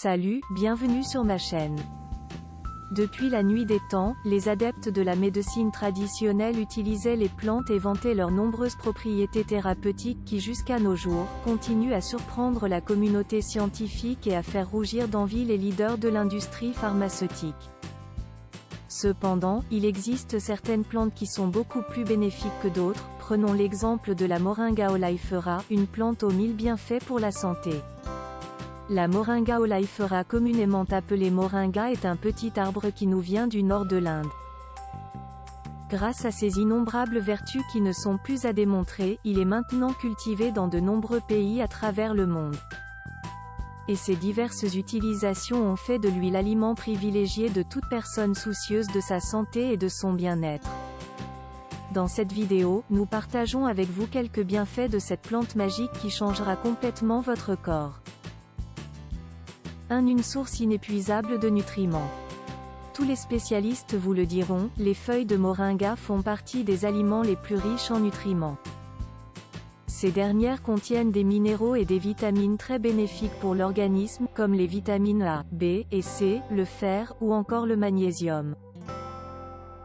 Salut, bienvenue sur ma chaîne. Depuis la nuit des temps, les adeptes de la médecine traditionnelle utilisaient les plantes et vantaient leurs nombreuses propriétés thérapeutiques qui jusqu'à nos jours, continuent à surprendre la communauté scientifique et à faire rougir d'envie les leaders de l'industrie pharmaceutique. Cependant, il existe certaines plantes qui sont beaucoup plus bénéfiques que d'autres. Prenons l'exemple de la Moringa oleifera, une plante aux 1000 bienfaits pour la santé. La Moringa oleifera, communément appelée moringa, est un petit arbre qui nous vient du nord de l'Inde. Grâce à ses innombrables vertus qui ne sont plus à démontrer, il est maintenant cultivé dans de nombreux pays à travers le monde. Et ses diverses utilisations ont fait de lui l'aliment privilégié de toute personne soucieuse de sa santé et de son bien-être. Dans cette vidéo, nous partageons avec vous quelques bienfaits de cette plante magique qui changera complètement votre corps. 1. Une source inépuisable de nutriments. Tous les spécialistes vous le diront, les feuilles de moringa font partie des aliments les plus riches en nutriments. Ces dernières contiennent des minéraux et des vitamines très bénéfiques pour l'organisme, comme les vitamines A, B et C, le fer, ou encore le magnésium.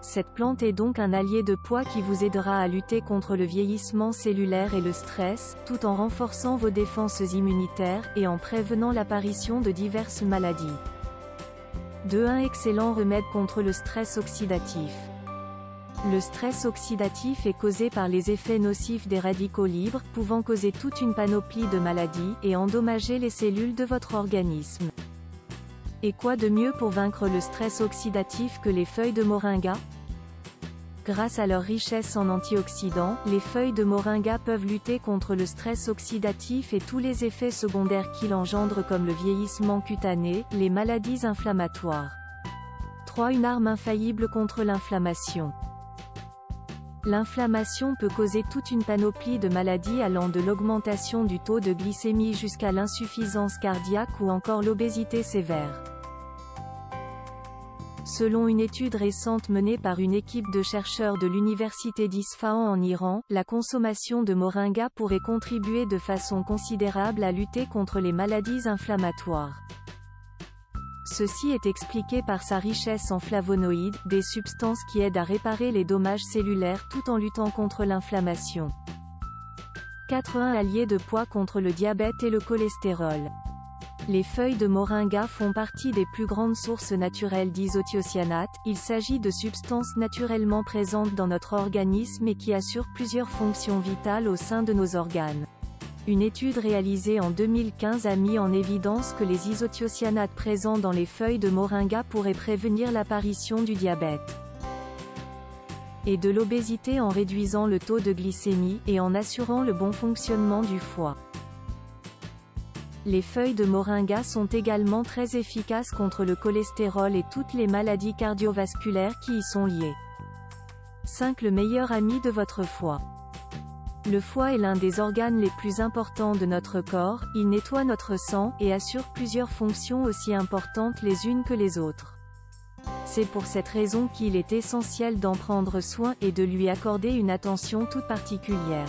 Cette plante est donc un allié de poids qui vous aidera à lutter contre le vieillissement cellulaire et le stress, tout en renforçant vos défenses immunitaires, et en prévenant l'apparition de diverses maladies. 2. Un excellent remède contre le stress oxydatif. Le stress oxydatif est causé par les effets nocifs des radicaux libres, pouvant causer toute une panoplie de maladies, et endommager les cellules de votre organisme. Et quoi de mieux pour vaincre le stress oxydatif que les feuilles de moringa? Grâce à leur richesse en antioxydants, les feuilles de moringa peuvent lutter contre le stress oxydatif et tous les effets secondaires qu'il engendre comme le vieillissement cutané, les maladies inflammatoires. 3. Une arme infaillible contre l'inflammation. L'inflammation peut causer toute une panoplie de maladies allant de l'augmentation du taux de glycémie jusqu'à l'insuffisance cardiaque ou encore l'obésité sévère. Selon une étude récente menée par une équipe de chercheurs de l'université d'Isfahan en Iran, la consommation de moringa pourrait contribuer de façon considérable à lutter contre les maladies inflammatoires. Ceci est expliqué par sa richesse en flavonoïdes, des substances qui aident à réparer les dommages cellulaires tout en luttant contre l'inflammation. 4. Un allié de poids contre le diabète et le cholestérol. Les feuilles de moringa font partie des plus grandes sources naturelles d'isothiocyanates. Il s'agit de substances naturellement présentes dans notre organisme et qui assurent plusieurs fonctions vitales au sein de nos organes. Une étude réalisée en 2015 a mis en évidence que les isothiocyanates présents dans les feuilles de moringa pourraient prévenir l'apparition du diabète et de l'obésité en réduisant le taux de glycémie, et en assurant le bon fonctionnement du foie. Les feuilles de moringa sont également très efficaces contre le cholestérol et toutes les maladies cardiovasculaires qui y sont liées. 5. Le meilleur ami de votre foie. Le foie est l'un des organes les plus importants de notre corps, il nettoie notre sang, et assure plusieurs fonctions aussi importantes les unes que les autres. C'est pour cette raison qu'il est essentiel d'en prendre soin, et de lui accorder une attention toute particulière.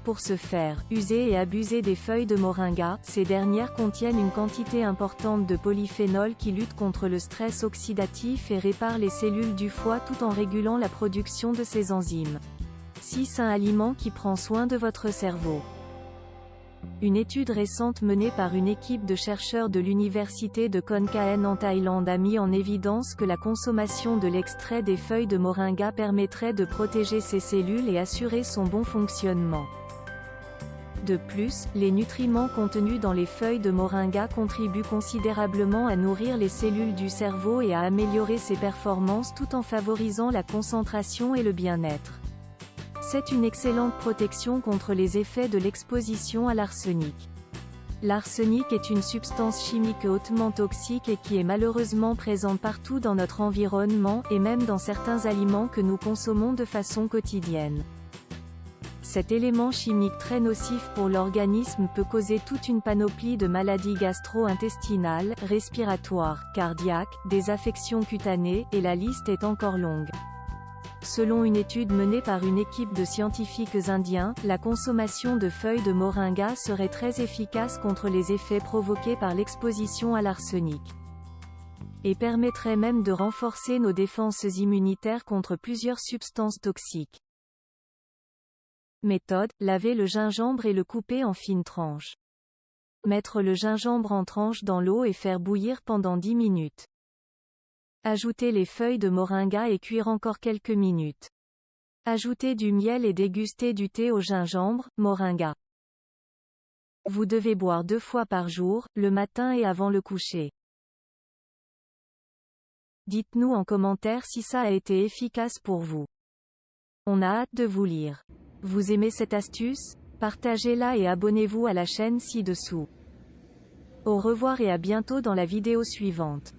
Pour ce faire, usez et abusez des feuilles de moringa. Ces dernières contiennent une quantité importante de polyphénol qui lutte contre le stress oxydatif et répare les cellules du foie tout en régulant la production de ces enzymes. 6. Un aliment qui prend soin de votre cerveau. Une étude récente menée par une équipe de chercheurs de l'université de Khon Kaen en Thaïlande a mis en évidence que la consommation de l'extrait des feuilles de moringa permettrait de protéger ces cellules et assurer son bon fonctionnement. De plus, les nutriments contenus dans les feuilles de moringa contribuent considérablement à nourrir les cellules du cerveau et à améliorer ses performances tout en favorisant la concentration et le bien-être. C'est une excellente protection contre les effets de l'exposition à l'arsenic. L'arsenic est une substance chimique hautement toxique et qui est malheureusement présente partout dans notre environnement, et même dans certains aliments que nous consommons de façon quotidienne. Cet élément chimique très nocif pour l'organisme peut causer toute une panoplie de maladies gastro-intestinales, respiratoires, cardiaques, des affections cutanées, et la liste est encore longue. Selon une étude menée par une équipe de scientifiques indiens, la consommation de feuilles de moringa serait très efficace contre les effets provoqués par l'exposition à l'arsenic. Et permettrait même de renforcer nos défenses immunitaires contre plusieurs substances toxiques. Méthode: laver le gingembre et le couper en fines tranches. Mettre le gingembre en tranches dans l'eau et faire bouillir pendant 10 minutes. Ajouter les feuilles de moringa et cuire encore quelques minutes. Ajouter du miel et déguster du thé au gingembre, moringa. Vous devez boire 2 fois par jour, le matin et avant le coucher. Dites-nous en commentaire si ça a été efficace pour vous. On a hâte de vous lire. Vous aimez cette astuce? Partagez-la et abonnez-vous à la chaîne ci-dessous. Au revoir et à bientôt dans la vidéo suivante.